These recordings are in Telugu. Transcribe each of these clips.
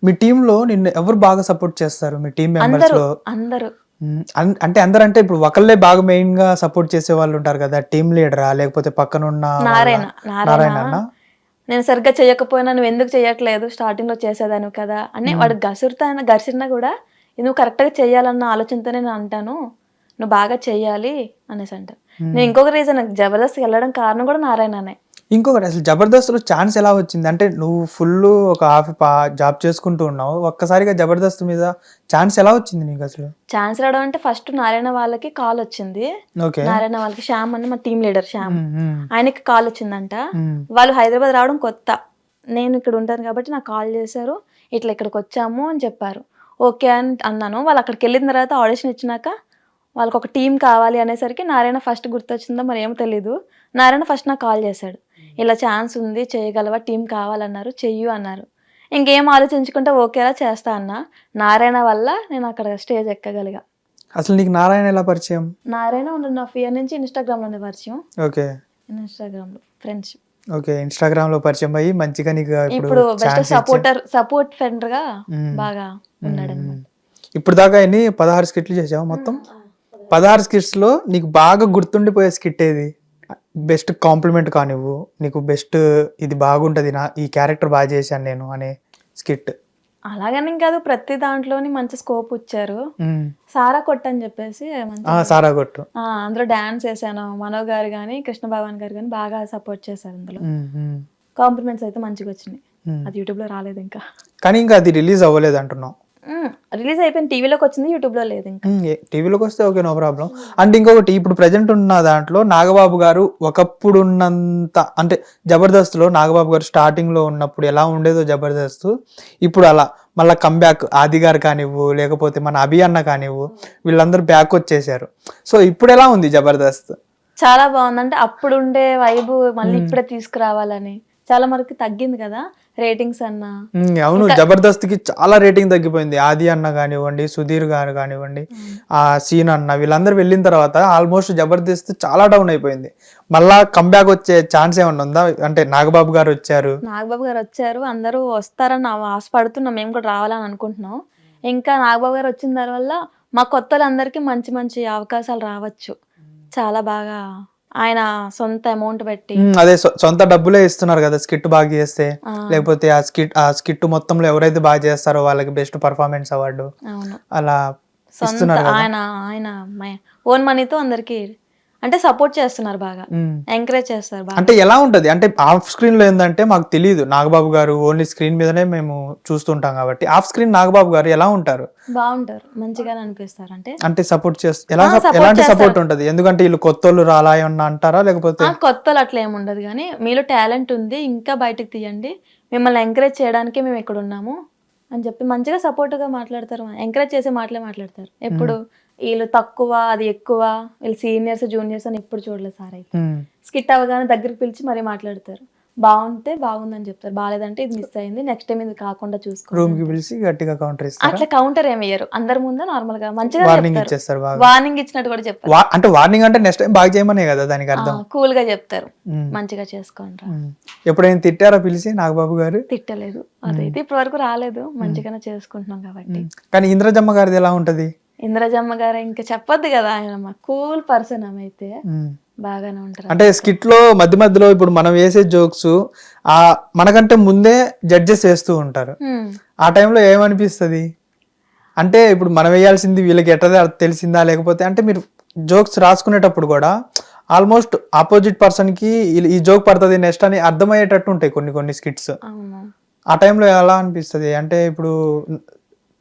మీ టీంలో నిన్ను ఎవరు బాగా సపోర్ట్ చేస్తారు మీ టీం మెంబర్స్ అందరూ లో? అందరూ అంటే అందరంటే ఇప్పుడు ఒకళ్ళే బాగా మెయిన్ గా సపోర్ట్ చేసే వాళ్ళు ఉంటారు కదా, టీమ్ లీడరా లేకపోతే పక్కనున్న నారాయణ నారాయణ అన్న? నేను సరిగ్గా చేయకపోయినా నువ్వు ఎందుకు చేయట్లేదు, స్టార్టింగ్ లో చేసేదాను కదా అని వాడు గసిరినా కూడా నువ్వు కరెక్ట్ గా చేయాలన్న ఆలోచనతోనే నేను అంటాను, నువ్వు బాగా చెయ్యాలి అనేసి అంటాను. నేను ఇంకొక రీజన్ జబర్దస్త్ వెళ్ళడం కారణం కూడా నారాయణనే. ఇంకొకటి, అసలు జబర్దస్త్ లో ఛాన్స్ ఎలా వచ్చింది? అంటే నువ్వు ఫుల్ ఒక జాబ్ చేసుకుంటూ ఉన్నావు, ఒక్కసారిగా జబర్దస్త్ మీద ఛాన్స్ ఎలా వచ్చింది నీకు అసలు? ఛాన్స్ రావడం అంటే ఫస్ట్ నారాయణ వాళ్ళకి కాల్ వచ్చింది. ఓకే. నారాయణ వాళ్ళకి శ్యామ్ అని మా టీం లీడర్ శ్యామ్, ఆయనకి కాల్ వచ్చిందంట. వాళ్ళు హైదరాబాద్ రావడం కొత్త, నేను ఇక్కడ ఉంటాను కాబట్టి నాకు కాల్ చేశారు, ఇట్లా ఇక్కడికి వచ్చాము అని చెప్పారు. ఓకే అని అన్నాను. వాళ్ళు అక్కడికి వెళ్ళిన తర్వాత ఆడిషన్ ఇచ్చినాక వాళ్ళకి ఒక టీం కావాలి అనేసరికి నారాయణ ఫస్ట్ గుర్తొచ్చిందో మరి ఏమో తెలీదు, నారాయణ ఫస్ట్ నాకు కాల్ చేశాడు, ఇలా ఛాన్స్ ఉంది చేయగలవా, టీం కావాలన్నారు, చెయ్యు అన్నారు. ఇంకేం ఆలోచించుకుంటే ఓకేలా చేస్తా అన్న. నారాయణ వల్ల నేను అక్కడ స్టేజ్ ఎక్కగలిగా. అసలు నీకు నారాయణ ఎలా పరిచయం? నారాయణ ఉన్న ఇయర్ నుంచి ఇన్స్టాగ్రామ్లోనే పరిచయం. ఓకే. ఇన్స్టాగ్రామ్లో ఫ్రెండ్షిప్. ఓకే, ఇన్స్టాగ్రామ్ లో పరిచయం అయ్యి మంచిగా నీకు ఇప్పుడు బెస్ట్ సపోర్ట్ ఫ్రెండ్ గా బాగా ఉన్నాడు అనమాట. ఇప్పుడు దాకా ఎన్ని 16 స్కిట్లు చేసావు మొత్తం? 16 స్కిట్స్ లో నీకు బాగా గుర్తుండిపోయే స్కిట్ ఏది? బెస్ట్ కాంప్లిమెంట్ కానివ్వు, నీకు బెస్ట్ ఇది బాగుంటది, నా ఈ క్యారెక్టర్ బాగా చేశాను నేను అనే స్కిట్. అలాగని కాదు, ప్రతి దాంట్లోని మంచి స్కోప్ ఇచ్చారు. సారా కొట్టు అని చెప్పేసి సారా కొట్టు, అందులో డాన్స్ వేసాను. మనో గారు కానీ కృష్ణ భగవాన్ గారు కానీ బాగా సపోర్ట్ చేశారు. అందులో కాంప్లిమెంట్స్ అయితే మంచిగా వచ్చినాయి. అది యూట్యూబ్ లో రాలేదు ఇంకా, కానీ ఇంకా అది రిలీజ్ అవ్వలేదు అంటున్నావు. రిలీజ్ అయిపోయింది, టీవీలోకి వచ్చింది, యూట్యూబ్ లో లేదు ఇంకా. టీవీలోకి వస్తే ఓకే, నో ప్రాబ్లం. అంటే ఇంకొకటి, ఇప్పుడు ప్రజెంట్ ఉన్న దాంట్లో నాగబాబు గారు ఒకప్పుడు ఉన్నంత, అంటే జబర్దస్త్ లో నాగబాబు గారు స్టార్టింగ్ లో ఉన్నప్పుడు ఎలా ఉండేదో జబర్దస్త్, ఇప్పుడు అలా మళ్ళీ కంబ్యాక్. ఆది గారు కానివ్వు, లేకపోతే మన అభి అన్న కానివ్వు, వీళ్ళందరూ బ్యాక్ వచ్చేసారు. సో ఇప్పుడు ఎలా ఉంది జబర్దస్త్? చాలా బాగుంది. అంటే అప్పుడు ఉండే వైబ్ మళ్ళీ ఇప్పుడే తీసుకురావాలని, చాలా వరకు తగ్గింది కదా రేటింగ్స్ అన్న. అవును, జబర్దస్త్ కి చాలా రేటింగ్ తగ్గిపోయింది. ఆది అన్న కానివ్వండి, సుధీర్ గారు కానివ్వండి, ఆ సీన్ అన్న, వీళ్ళందరూ వెళ్ళిన తర్వాత ఆల్మోస్ట్ జబర్దస్త్ చాలా డౌన్ అయిపోయింది. మళ్ళా కంబ్యాక్ వచ్చే ఛాన్స్ ఏమన్నా ఉందా? అంటే నాగబాబు గారు వచ్చారు, అందరూ వస్తారని ఆశపడుతున్నాం, మేము కూడా రావాలని అనుకుంటున్నాం. ఇంకా నాగబాబు గారు వచ్చిన దానివల్ల మా కొత్త వాళ్ళందరికీ మంచి మంచి అవకాశాలు రావచ్చు. చాలా బాగా ఆయన సొంత అమౌంట్ పెట్టి, అదే సొంత డబ్బులే ఇస్తున్నారు కదా స్కిట్ బాగా చేస్తే, లేకపోతే ఆ స్కిట్ మొత్తంలో ఎవరైతే బాగా చేస్తారో వాళ్ళకి బెస్ట్ పర్ఫార్మెన్స్ అవార్డు అలా ఇస్తున్నారు. ఆయన ఓన్ మనీతో అందరికి అంటే సపోర్ట్ చేస్తున్నారు, బాగా ఎంకరేజ్ చేస్తారు. అంటే ఎలా ఉంటది అంటే ఆఫ్ స్క్రీన్ లో ఏంటంటే మాకు తెలియదు, నాగబాబు గారు ఓన్లీ స్క్రీన్ మీదనే మేము చూస్తుంటాం కాబట్టి, ఆఫ్ స్క్రీన్ నాగబాబు గారు ఎలా ఉంటారు? బాగుంటారు, మంచిగానే అనిపిస్తారు. అంటే సపోర్ట్ చేస్తారు. ఎలాంటి సపోర్ట్ ఉంటది? ఎందుకంటే వీళ్ళు కొత్తోళ్ళు రాలా ఏమన్నా అంటారా, లేకపోతే? కొత్తలు అట్లా ఏమి ఉండదు, కానీ మీలో టాలెంట్ ఉంది, ఇంకా బయటకు తీయండి, మిమ్మల్ని ఎంకరేజ్ చేయడానికి మేము ఇక్కడ ఉన్నాము అని చెప్పి మంచిగా సపోర్ట్ గా మాట్లాడతారు. ఎంకరేజ్ చేసే మాటలే మాట్లాడతారు. ఎప్పుడు వీళ్ళు తక్కువ అది ఎక్కువ, వీళ్ళు సీనియర్స్ జూనియర్స్ అని ఎప్పుడు చూడలేదు సార్. అయితే స్కిట్ అవగానే దగ్గరికి పిలిచి మరీ మాట్లాడతారు. బాగుంటే బాగుందని చెప్తారు, బాగాలేదంటే ఇది మిస్ అయింది, నెక్స్ట్ టైం ఇది కాకుండా చూసుకో, రూమ్ కి పిలిచి గట్టిగా కౌంటర్ ఇస్తారు. అట్లా కౌంటర్ ఏమి ఇయ్యరు, అందరి ముందు నార్మల్ గా మంచిగా వార్నింగ్ ఇచ్చేస్తారు. వార్నింగ్ ఇచ్చినట్టు కూడా చెప్తారు. అంటే వార్నింగ్ అంటే నెక్స్ట్ టైం బాగా చేయమనే కదా దానికి అర్థం. కూల్ గా చెప్తారు, మంచిగా చేసుకోండి. ఎప్పుడైనా తిట్టారా పిలిచి నాగబాబు గారు? తిట్టలేదు, అదైతే ఇప్పటి వరకు రాలేదు, మంచిగానే చేసుకుంటున్నాం కాబట్టి. కానీ ఇంద్రజమ్మ గారిది ఎలా ఉంటది? ఇంద్రజమ్మ గారు ఇంకా చెప్పొద్దు కదా, ఆయన కూల్ పర్సన్, ఆమె అయితే బాగానే ఉంటారు. అంటే స్కిట్ లో మధ్య మధ్యలో ఇప్పుడు మనం వేసే జోక్స్ మనకంటే ముందే జడ్జెస్ వేస్తూ ఉంటారు. ఆ టైంలో ఏమనిపిస్తుంది? అంటే ఇప్పుడు మనం వేయాల్సింది వీళ్ళకి ఎట్లా తెలిసిందా, లేకపోతే అంటే మీరు జోక్స్ రాసుకునేటప్పుడు కూడా ఆల్మోస్ట్ ఆపోజిట్ పర్సన్ కి ఈ జోక్ పడుతుంది నెక్స్ట్ అని అర్థమయ్యేటట్టు ఉంటాయి కొన్ని స్కిట్స్. ఆ టైంలో ఎలా అనిపిస్తుంది? అంటే ఇప్పుడు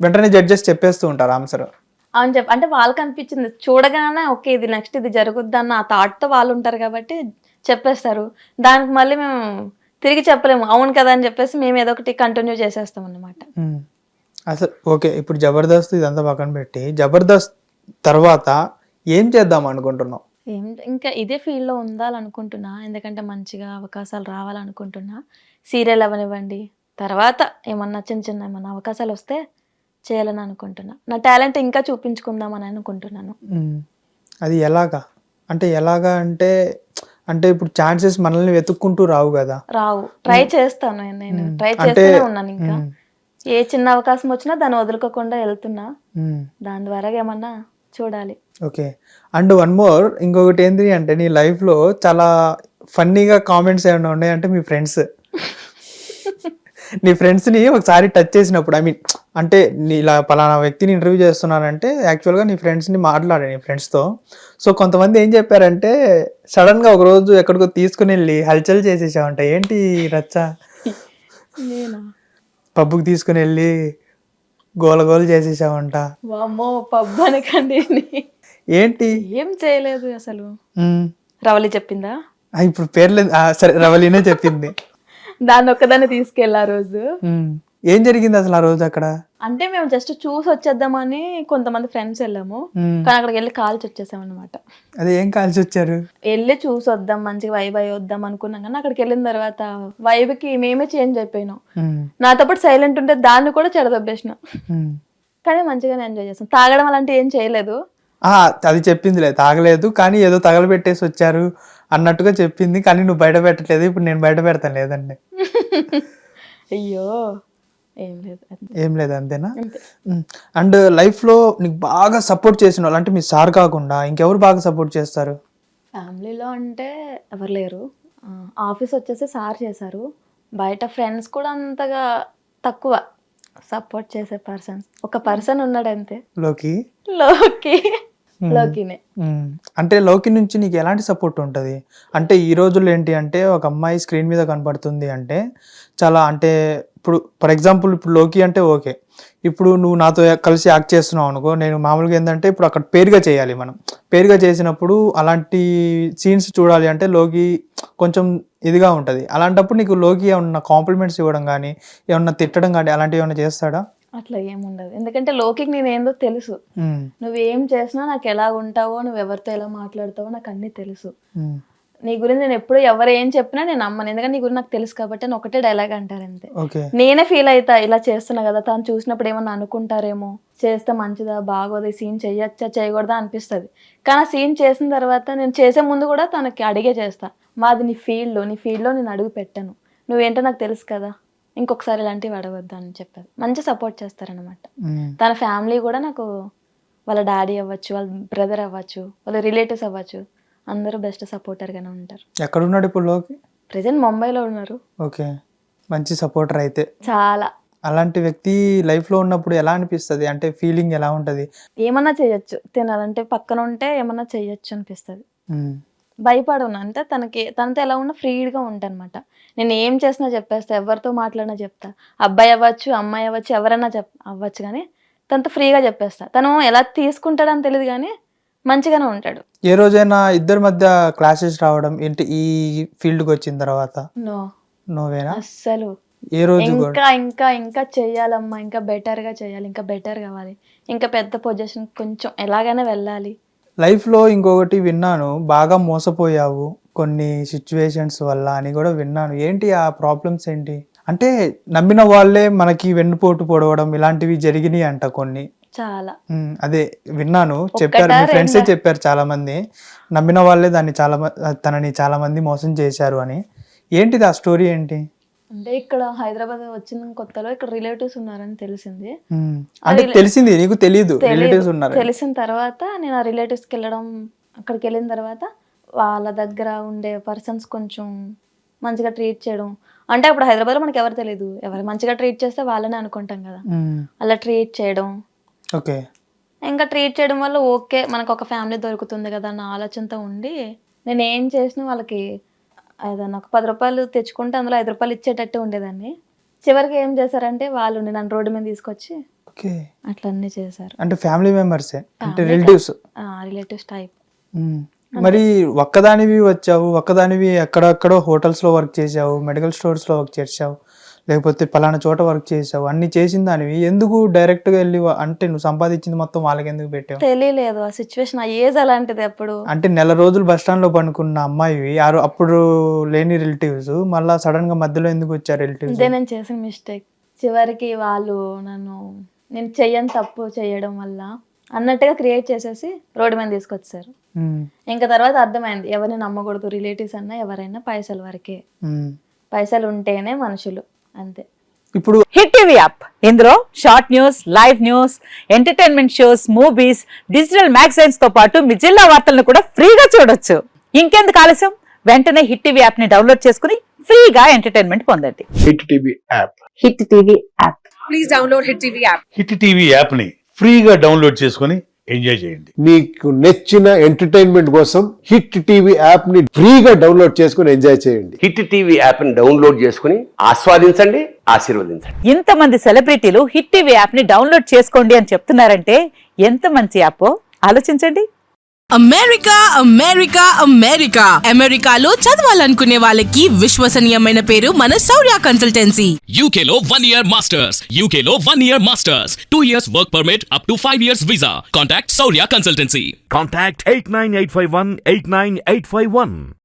వెంటనే జడ్జెస్ చెప్పేస్తూ ఉంటారు ఆన్సర్ అని చెప్పి, అంటే వాళ్ళకి అనిపించింది చూడగానే ఓకే ఇది నెక్స్ట్ ఇది జరుగుద్ది అన్న ఆ థాట్ తో వాళ్ళు ఉంటారు కాబట్టి చెప్పేస్తారు. దానికి మళ్ళీ మేము తిరిగి చెప్పలేము, అవును కదా అని చెప్పేసి మేము ఏదో ఒకటి కంటిన్యూ చేసేస్తాం అన్నమాట. అసలు ఓకే, ఇప్పుడు జబర్దస్త్ ఇదంతా పక్కన పెట్టి జబర్దస్త్ తర్వాత ఏం చేద్దాం అనుకుంటున్నాం? ఇంకా ఇదే ఫీల్డ్ లో ఉండాలనుకుంటున్నా, ఎందుకంటే మంచిగా అవకాశాలు రావాలనుకుంటున్నా. సీరియల్ అవనివ్వండి, తర్వాత ఏమన్నా చిన్న ఏమన్నా అవకాశాలు వస్తే చేయాలని అనుకుంటున్నా. నా టాలెంట్ ఇంకా చూపించుకుందామని అనుకుంటున్నాను. అది ఎలాగా అంటే ఇప్పుడు ఛాన్సెస్ మనల్ని వెతుక్కుంటూ రావు కదా? రావు, ట్రై చేస్తాను, నేను ట్రై చేస్తూనే ఉన్నాను. ఇంకా ఏ చిన్న అవకాశం వచ్చినా దాన్ని వదులుకోకుండా వెళ్తున్నా. దాని ద్వారా ఏమన్నా చూడాలి. ఓకే. అండ్ వన్ మోర్ ఇంకొకటి ఏంటి అంటే నీ లైఫ్లో చాలా ఫన్నీగా కామెంట్స్ ఏమైనా ఉన్నాయంటే మీ ఫ్రెండ్స్ నీ ఫ్రెండ్స్ని ఒకసారి టచ్ చేసినప్పుడు ఐ మీన్ అంటే నీ ఇలా పలానా వ్యక్తిని ఇంటర్వ్యూ చేస్తున్నానంటే యాక్చువల్గా నీ ఫ్రెండ్స్ని మాట్లాడే నీ ఫ్రెండ్స్తో. సో కొంతమంది ఏం చెప్పారంటే సడన్గా ఒకరోజు ఎక్కడికో తీసుకుని వెళ్ళి హల్చల్ చేసేసావంట. ఏంటి రచ్చ? నేనా? పబ్బుకి తీసుకుని వెళ్ళి గోల చేసేసావంట. వామ్మో, పబ్బు అనకండి. ఏంటి? ఏం చేయలేదు అసలు. మ్మ్. రవలి చెప్పిందా? ఇప్పుడు పేర్లు సరే రవలీనే చెప్పింది. దాన్ని ఒక్కదాన్ని తీసుకెళ్ళా రోజు. ఏం జరిగింది అసలు ఆ రోజు అక్కడ? అంటే మేము జస్ట్ చూసి వచ్చేద్దామని కొంతమంది ఫ్రెండ్స్ వెళ్ళాము. కానీ అక్కడికి వెళ్ళి కాల్చి వచ్చేసాం అనమాట. అదే ఏం కాల్చి వచ్చారు? వెళ్ళి చూసి వద్దాం, మంచిగా వైబ్ అయ్యి వద్దాం అనుకున్నాం. కానీ అక్కడికి వెళ్ళిన తర్వాత వైబ్ కి మేమే చేంజ్ అయిపోయినాం. నాతో పాటు సైలెంట్ ఉంటే దాన్ని కూడా చెడదొబ్బేసిన. కానీ మంచిగానే ఎంజాయ్ చేస్తాం. తాగడం అలాంటివి ఏం చేయలేదు. అది చెప్పిందిలే, తాగలేదు కానీ ఏదో తగలబెట్టేసి వచ్చారు అన్నట్టుగా చెప్పింది. కానీ నువ్వు బయట పెట్టలేదు. ఇప్పుడు నేను బయట పెడతాను లేదండి. అయ్యో ఏం లేదు అంతేనా? అండ్ లైఫ్లో నీకు బాగా సపోర్ట్ చేసిన వాళ్ళు అంటే మీ సార్ కాకుండా ఇంకెవరు బాగా సపోర్ట్ చేస్తారు? ఫ్యామిలీలో అంటే ఎవరు లేరు. ఆఫీస్ వచ్చేసి సార్ చేశారు. బయట ఫ్రెండ్స్ కూడా అంతగా తక్కువ సపోర్ట్ చేసే పర్సన్స్. ఒక పర్సన్ ఉన్నాడు అంతే, లోకినే. అంటే లోకి నుంచి నీకు ఎలాంటి సపోర్ట్ ఉంటుంది? అంటే ఈ రోజుల్లో ఏంటి అంటే ఒక అమ్మాయి స్క్రీన్ మీద కనపడుతుంది అంటే చాలా అంటే ఇప్పుడు ఫర్ ఎగ్జాంపుల్ ఇప్పుడు లోకి అంటే ఓకే, ఇప్పుడు నువ్వు నాతో కలిసి యాక్ట్ చేస్తున్నావు అనుకో, నేను మామూలుగా ఏంటంటే ఇప్పుడు అక్కడ పేరుగా చేయాలి. మనం పేరుగా చేసినప్పుడు అలాంటి సీన్స్ చూడాలి అంటే లోకి కొంచెం ఇదిగా ఉంటుంది. అలాంటప్పుడు నీకు లోకి ఏమన్నా కాంప్లిమెంట్స్ ఇవ్వడం కానీ ఏమన్నా తిట్టడం కానీ అలాంటివి ఏమన్నా చేస్తాడా? అట్లా ఏముండదు. ఎందుకంటే లోకికి నేను ఏందో తెలుసు. నువ్వేం చేసినా నాకు ఎలా ఉంటావో, నువ్వు ఎవరితో ఎలా మాట్లాడతావో నాకు అన్ని తెలుసు. నీ గురించి నేను ఎప్పుడు ఎవరు ఏం చెప్పినా నేను నమ్మను. ఎందుకంటే నీ గురించి నాకు తెలుసు కాబట్టి అని ఒకటే డైలాగ్ అంటారు అంతే. నేనే ఫీల్ అవుతా ఇలా చేస్తున్నా కదా, తను చూసినప్పుడు ఏమన్నా అనుకుంటారేమో, చేస్తే మంచిదా బాగోదు, సీన్ చెయ్యొచ్చా చేయకూడదా అనిపిస్తుంది. కానీ ఆ సీన్ చేసిన తర్వాత నేను చేసే ముందు కూడా తనకి అడిగే చేస్తా, మాది నీ ఫీల్డ్లో నేను అడుగు పెట్టాను, నువ్వేంటో నాకు తెలుసు కదా, ఇంకొకసారి ఇలాంటివి అడగొద్దు అని చెప్పారు. మంచి సపోర్ట్ చేస్తారనమాట. తన ఫ్యామిలీ కూడా నాకు, వాళ్ళ డాడీ అవ్వచ్చు, వాళ్ళ బ్రదర్ అవ్వచ్చు, వాళ్ళ రిలేటివ్స్ అవ్వచ్చు, అందరూ బెస్ట్ సపోర్టర్గానే ఉంటారు. ఎక్కడ ఉన్నాడు ఇప్పుడు లోకి? ప్రెసెంట్ ముంబైలో ఉన్నారు. ఓకే, మంచి సపోర్టర్ అయితే. చాలా. అలాంటి వ్యక్తి లైఫ్లో ఉన్నప్పుడు ఎలా అనిపిస్తుంది? అంటే ఫీలింగ్ ఎలా ఉంటుంది? ఏమన్నా చేయొచ్చు, తినాలంటే పక్కన ఉంటే ఏమన్నా చేయొచ్చు అనిపిస్తుంది. భయపడను. అంటే తనతో ఎలా ఉన్నా ఫ్రీగా ఉంటానమాట. నేను ఏం చేసినా చెప్పేస్తా, ఎవరితో మాట్లాడినా చెప్తా. అబ్బాయి అవ్వచ్చు, అమ్మాయి అవ్వచ్చు, ఎవరైనా అవ్వచ్చు, కానీ తనతో ఫ్రీగా చెప్పేస్తా. తను ఎలా తీసుకుంటాడని తెలియదు కానీ మంచిగానే ఉంటాడు. ఏ రోజైనా ఇద్దరి మధ్య క్లాషెస్ రావడం ఏంటి ఈ ఫీల్డ్కి వచ్చిన తర్వాత? నోవేనా అస్సలు. ఏ రోజు? ఇంకా ఇంకా ఇంకా చెయ్యాలమ్మా, ఇంకా బెటర్గా చేయాలి, ఇంకా బెటర్ కావాలి, ఇంకా పెద్ద పొజిషన్ కొంచెం ఎలాగైనా వెళ్ళాలి. లైఫ్లో ఇంకొకటి విన్నాను, బాగా మోసపోయావు కొన్ని సిచ్యువేషన్స్ వల్ల అని కూడా విన్నాను. ఏంటి ఆ ప్రాబ్లమ్స్ ఏంటి? అంటే నమ్మిన వాళ్ళే మనకి వెన్నుపోటు పొడవడం ఇలాంటివి జరిగినాయి అంట కొన్ని. చాలా. అదే విన్నాను, చెప్పారు మీ ఫ్రెండ్సే చెప్పారు చాలా మంది, నమ్మిన వాళ్ళే తనని చాలా మంది మోసం చేశారు అని. ఏంటిది ఆ స్టోరీ ఏంటి? అంటే ఇక్కడ హైదరాబాద్ వచ్చిన కొత్తలో ఇక్కడ రిలేటివ్స్ ఉన్నారని తెలిసింది. అంటే తెలిసింది నీకు? తెలియదు రిలేటివ్స్ ఉన్నారు. తెలిసిన తర్వాత నేను ఆ రిలేటివ్స్కి వెళ్ళడం, అక్కడికి వెళ్ళిన తర్వాత వాళ్ళ దగ్గర ఉండే పర్సన్స్ కొంచెం మంచిగా ట్రీట్ చేయడం. అంటే అప్పుడు హైదరాబాద్లో మనకి ఎవరు తెలియదు, ఎవరు మంచిగా ట్రీట్ చేస్తే వాళ్ళనే అనుకుంటాం కదా, అలా ట్రీట్ చేయడం. ఓకే, ఇంకా ట్రీట్ చేయడం వల్ల ఓకే మనకు ఒక ఫ్యామిలీ దొరుకుతుంది కదా అన్న ఆలోచనతో ఉండి నేను ఏం చేసినా వాళ్ళకి ఏదన్నా ఒక 10 రూపాయలు తెచ్చుకుంటే అందులో 5 రూపాయలు ఇచ్చేటట్టు ఉండేదాన్ని. చివరికి ఏం చేశారంటే వాళ్ళు నన్ను రోడ్డు మీద తీసుకొచ్చి అట్లా అన్నీ చేశారు. అంటే ఫ్యామిలీ మెంబర్సే, అంటే రిలేటివ్స్ టైప్. మరి ఒక్కదానివి వచ్చావు, ఒక్కదానివి ఎక్కడెక్కడో హోటల్స్లో వర్క్ చేసావు, మెడికల్ స్టోర్స్లో వర్క్ చేసావు, లేకపోతే పలానా చోట వర్క్ చేసావు, అన్ని చేసిన దానివి ఎందుకు డైరెక్ట్గా వెళ్ళి అంటే నువ్వు సంపాదించింది మొత్తం వాళ్ళకి ఎందుకు పెట్టావు? తెలియలేదు ఆ సిచ్యువేషన్, ఆ ఏజ్ అలాంటిది. అప్పుడు అంటే నెల రోజులు బస్ స్టాండ్లో పనుకున్న అమ్మాయివి, అప్పుడు లేని రిలేటివ్స్ మళ్ళీ సడన్గా మధ్యలో ఎందుకు వచ్చారు రిలేటివ్స్? ఇదే నేను చేసిన మిస్టేక్. చివరికి వాళ్ళు నేను చెయ్యని తప్పు చేయడం వల్ల అన్నట్టుగా క్రియేట్ చేసేసి రోడ్డు మీద తీసుకొచ్చారు. ఇంకా తర్వాత అర్థమైంది ఎవరిని నమ్మకూడదు, రిలేటివ్స్ అన్నా ఎవరైనా పైసలు వరకే, పైసలు ఉంటేనే మనుషులు అంతే. ఇప్పుడు హిట్ టీవీ యాప్ ఇందులో short news, live news, entertainment shows, movies, digital magazines తో పాటు మీ జిల్లా వార్తలను కూడా ఫ్రీగా చూడొచ్చు. ఇంకెందుకు ఆలస్యం, వెంటనే హిట్ టీవీ యాప్ ని డౌన్లోడ్ చేసుకుని ఫ్రీగా ఎంటర్టైన్మెంట్ పొందండి. Hit TV app. Hit TV app. Please download Hit TV app. Hit TV app ని ఫ్రీగా డౌన్లోడ్ చేసుకొని ఎంజాయ్ చేయండి. మీకు నచ్చిన ఎంటర్టైన్మెంట్ కోసం హిట్ టీవీ యాప్ ని ఫ్రీగా డౌన్లోడ్ చేసుకుని ఎంజాయ్ చేయండి. హిట్ టీవీ యాప్ ని డౌన్లోడ్ చేసుకుని ఆస్వాదించండి, ఆశీర్వదించండి. ఇంతమంది సెలబ్రిటీలు హిట్ టీవీ యాప్ ని డౌన్లోడ్ చేసుకోండి అని చెప్తున్నారంటే ఎంత మంచి యాప్ ఆలోచించండి. అమెరికా అమెరికా అమెరికా అమెరికాలో చదవాలనుకునే వాళ్ళకి విశ్వసనీయమైన పేరు మన శౌర్య కన్సల్టెన్సీ. UK లో 1 year masters. UK లో 1 year masters. 2 years work permit up to 5 years visa. Contact Saurya Consultancy. Contact 89851 89851.